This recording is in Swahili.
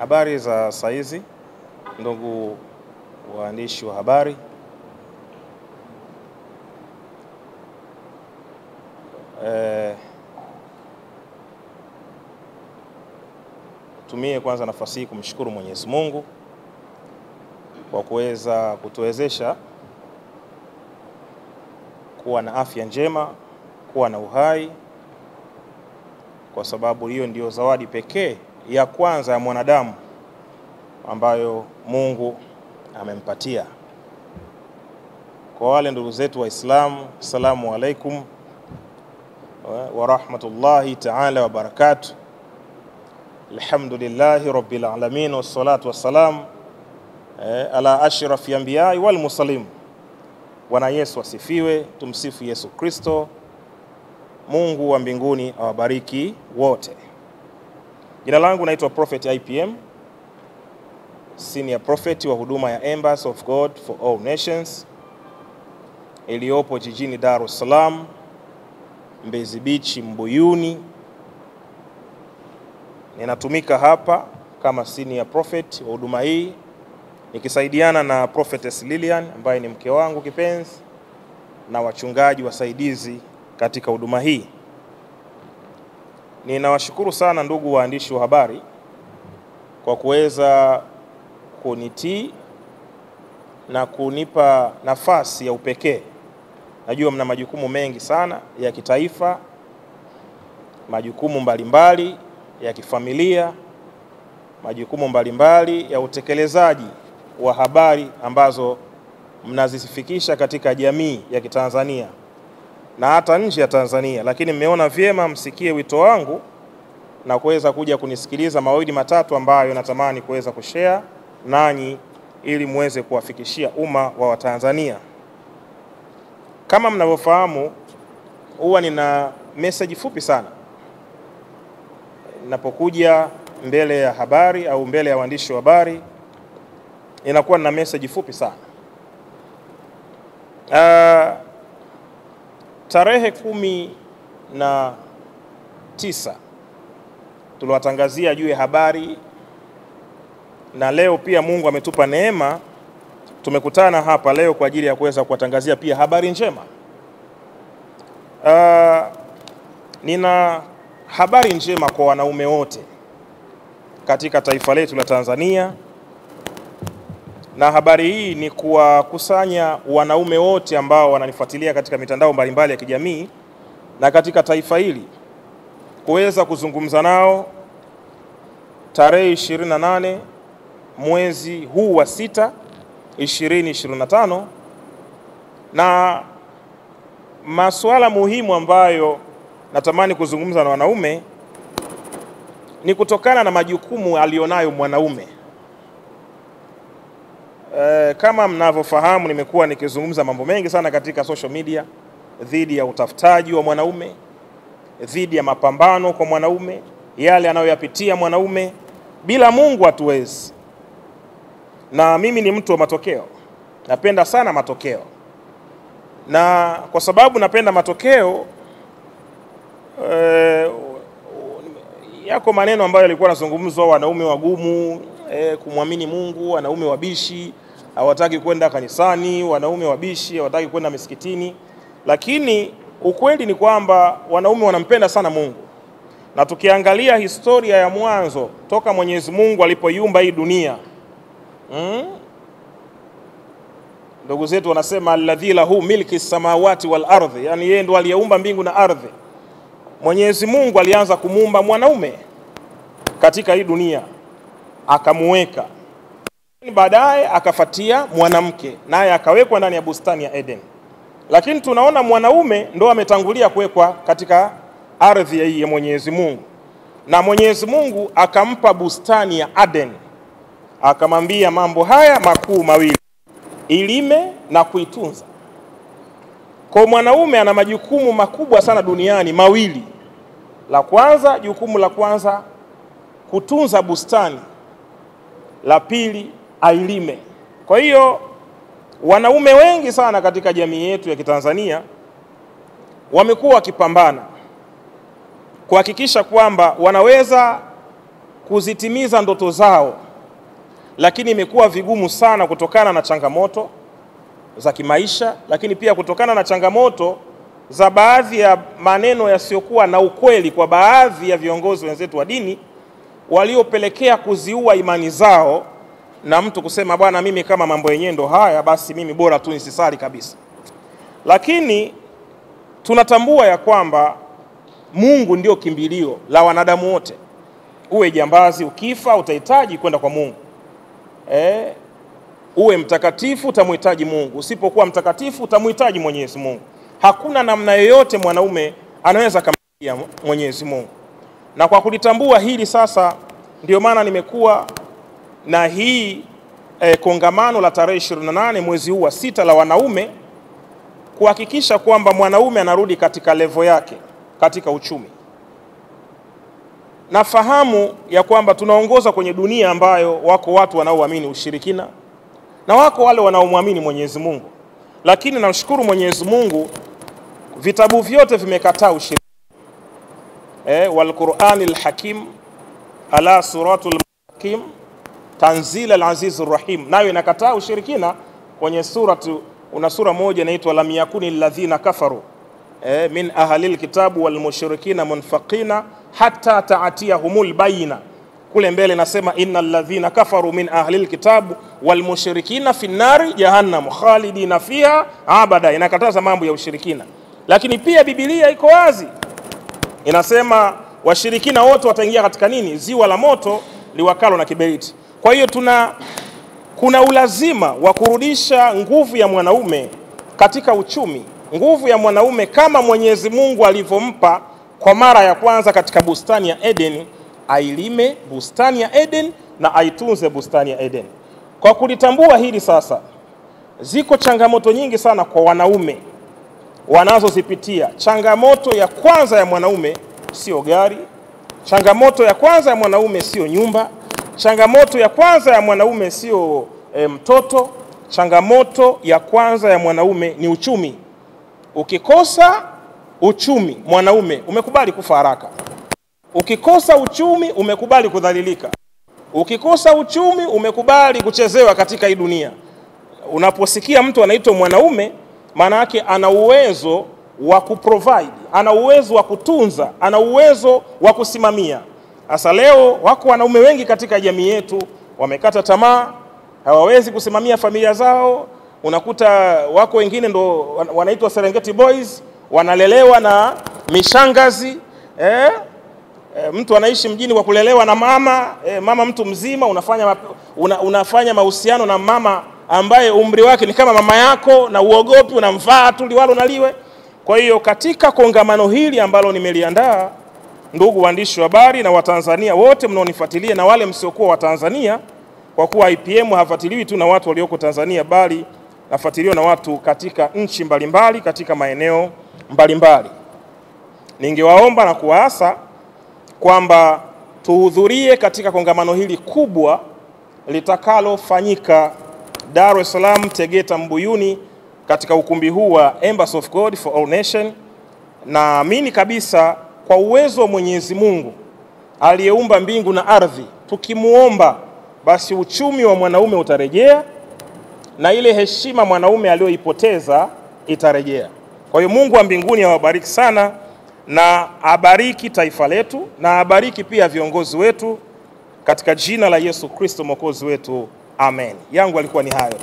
Habari za saizi, ndugu waandishi wa habari. Tumie kwanza nafasi hii kumshukuru Mwenyezi Mungu kwa kuweza kutuwezesha kuwa na afya njema, kuwa na uhai, kwa sababu hiyo ndio zawadi pekee ya kwanza ya mwanadamu ambayo Mungu amempatia. Kwa wale ndugu zetu Waislamu, assalamu alaikum wa rahmatullahi ta'ala wa barakatuh. Alhamdulillahi rabbil alamin wassalatu wassalam ala ashrafil anbiya'i wal mursalin. Bwana Yesu asifiwe, tumsifu Yesu Kristo. Mungu wa mbinguni awabariki wote. Jina langu naitwa Prophet IPM, Senior Prophet wa huduma ya Embassy of God for All Nations iliyopo jijini Dar es Salaam, Mbezi Beach, Mbuyuni. Ninatumika hapa kama Senior Prophet wa huduma hii nikisaidiana na Prophetess Lilian ambaye ni mke wangu kipenzi na wachungaji wasaidizi katika huduma hii. Ninawashukuru sana ndugu waandishi wa habari kwa kuweza kunitii na kunipa nafasi ya upekee. Najua mna majukumu mengi sana ya kitaifa, majukumu mbalimbali ya kifamilia, majukumu mbalimbali ya utekelezaji wa habari ambazo mnazifikisha katika jamii ya Kitanzania na hata nje ya Tanzania, lakini mmeona vyema msikie wito wangu na kuweza kuja kunisikiliza mawili matatu ambayo natamani kuweza kushare nanyi ili muweze kuwafikishia umma wa Watanzania. Kama mnavyofahamu, huwa nina message fupi sana ninapokuja mbele ya habari au mbele ya waandishi wa habari. Inakuwa na message fupi sana. Tarehe 19 tuliwatangazia juu ya habari, na leo pia Mungu ametupa neema, tumekutana hapa leo kwa ajili ya kuweza kuwatangazia pia habari njema. Nina habari njema kwa wanaume wote katika taifa letu la Tanzania, na habari hii ni kuwakusanya wanaume wote ambao wananifuatilia katika mitandao mbalimbali ya kijamii na katika taifa hili, kuweza kuzungumza nao tarehe 28 mwezi huu wa 6 2025, na masuala muhimu ambayo natamani kuzungumza na wanaume ni kutokana na majukumu alionayo mwanaume. Kama mnavyofahamu, nimekuwa nikizungumza mambo mengi sana katika social media dhidi ya utafutaji wa mwanaume, dhidi ya mapambano kwa mwanaume, yale anayoyapitia mwanaume. Bila Mungu hatuwezi. Na mimi ni mtu wa matokeo. Napenda sana matokeo. Na kwa sababu napenda matokeo, yako maneno ambayo yalikuwa yanazungumzwa, wanaume wagumu, kumwamini Mungu, wanaume wabishi, hawataki kwenda kanisani, wanaume wabishi, hawataki kwenda misikitini. Lakini ukweli ni kwamba wanaume wanampenda sana Mungu. Na tukiangalia historia ya mwanzo toka Mwenyezi Mungu alipoiumba hii dunia, ndugu zetu wanasema alladhi lahu milki samawati wal ardhi, yani yeye ndo aliyeumba mbingu na ardhi. Mwenyezi Mungu alianza kumuumba mwanaume katika hii dunia, akamuweka. Baadaye akafuatia mwanamke, naye akawekwa ndani ya bustani ya Eden. Lakini tunaona mwanaume ndo ametangulia kuwekwa katika ardhi hii ya Mwenyezi Mungu. Na Mwenyezi Mungu akampa bustani ya Eden, akamwambia mambo haya makuu mawili: ilime na kuitunza. Kwa mwanaume ana majukumu makubwa sana duniani mawili. La kwanza, jukumu la kwanza kutunza bustani. La pili, ailime. Kwa hiyo wanaume wengi sana katika jamii yetu ya Kitanzania wamekuwa wakipambana kuhakikisha kwamba wanaweza kuzitimiza ndoto zao, lakini imekuwa vigumu sana kutokana na changamoto za kimaisha, lakini pia kutokana na changamoto za baadhi ya maneno yasiyokuwa na ukweli kwa baadhi ya viongozi wenzetu wa dini waliopelekea kuziua imani zao, na mtu kusema bwana, mimi kama mambo yenyewe ndo haya, basi mimi bora tu nisisali kabisa. Lakini tunatambua ya kwamba Mungu ndio kimbilio la wanadamu wote. Uwe jambazi, ukifa utahitaji kwenda kwa Mungu. Uwe mtakatifu utamhitaji Mungu, usipokuwa mtakatifu utamhitaji Mwenyezi Mungu. Hakuna namna yoyote mwanaume anaweza kumfikia Mwenyezi Mungu. Na kwa kulitambua hili sasa, ndio maana nimekuwa na hii kongamano la tarehe 28 mwezi huu wa 6 la wanaume, kuhakikisha kwamba mwanaume anarudi katika level yake katika uchumi. Nafahamu ya kwamba tunaongoza kwenye dunia ambayo wako watu wanaoamini ushirikina na wako wale wanaomwamini Mwenyezi Mungu. Lakini namshukuru Mwenyezi Mungu, vitabu vyote vimekataa ushirikina. Wal Qur'anil Hakim ala suratul Hakim tanzil al-azizur rahim, nayo inakataa ushirikina. Kwenye una sura moja inaitwa lam yakuni alladhina kafaru min ahlil kitabu wal mushrikina munfaqina hatta ta'tiyahumul bayina. Kule mbele nasema innal ladhina kafaru min ahlil kitabu wal mushrikina fi nari jahannam khalidina fiha abada. Inakataza mambo ya ushirikina. Lakini pia Biblia iko wazi, inasema washirikina wote wataingia katika nini? Ziwa la moto liwakalo na kiberiti. Kwa hiyo kuna ulazima wa kurudisha nguvu ya mwanaume katika uchumi. Nguvu ya mwanaume kama Mwenyezi Mungu alivyompa kwa mara ya kwanza katika bustani ya Eden, ailime bustani ya Eden na aitunze bustani ya Eden. Kwa kulitambua hili sasa, ziko changamoto nyingi sana kwa wanaume wanazozipitia. Changamoto ya kwanza ya mwanaume sio gari. Changamoto ya kwanza ya mwanaume sio nyumba. Changamoto ya kwanza ya mwanaume sio mtoto. Changamoto ya kwanza ya mwanaume ni uchumi. Ukikosa uchumi, mwanaume umekubali kufa haraka. Ukikosa uchumi, umekubali kudhalilika. Ukikosa uchumi, umekubali kuchezewa katika hii dunia. Unaposikia mtu anaitwa mwanaume, maana yake ana uwezo wa kuprovide, ana uwezo wa kutunza, ana uwezo wa kusimamia. Asa leo wako wanaume wengi katika jamii yetu wamekata tamaa, hawawezi kusimamia familia zao. Unakuta wako wengine ndo wanaitwa Serengeti Boys, wanalelewa na mishangazi. Mtu anaishi mjini kwa kulelewa na mama, mama mtu mzima, unafanya mahusiano na mama ambaye umri wake ni kama mama yako, na uogopi, unamvaa tu liwalo na liwe. Kwa hiyo katika kongamano hili ambalo nimeliandaa, ndugu waandishi wa habari na Watanzania wote mnaonifuatilia na wale msiokuwa wa Tanzania, kwa kuwa IPM hafuatiliwi tu na watu walioko Tanzania, bali nafuatiliwa na watu katika nchi mbalimbali, katika maeneo mbalimbali. Ningewaomba na kuwaasa kwamba tuhudhurie katika kongamano hili kubwa litakalofanyika Dar es Salaam, Tegeta, Mbuyuni, katika ukumbi huu wa Embassy of God for All Nation. Naamini kabisa kwa uwezo wa Mwenyezi Mungu aliyeumba mbingu na ardhi, tukimuomba basi uchumi wa mwanaume utarejea na ile heshima mwanaume aliyoipoteza itarejea. Kwa hiyo Mungu wa mbinguni awabariki sana, na abariki taifa letu, na abariki pia viongozi wetu, katika jina la Yesu Kristo Mwokozi wetu. Amen. Yangu alikuwa ni hayo.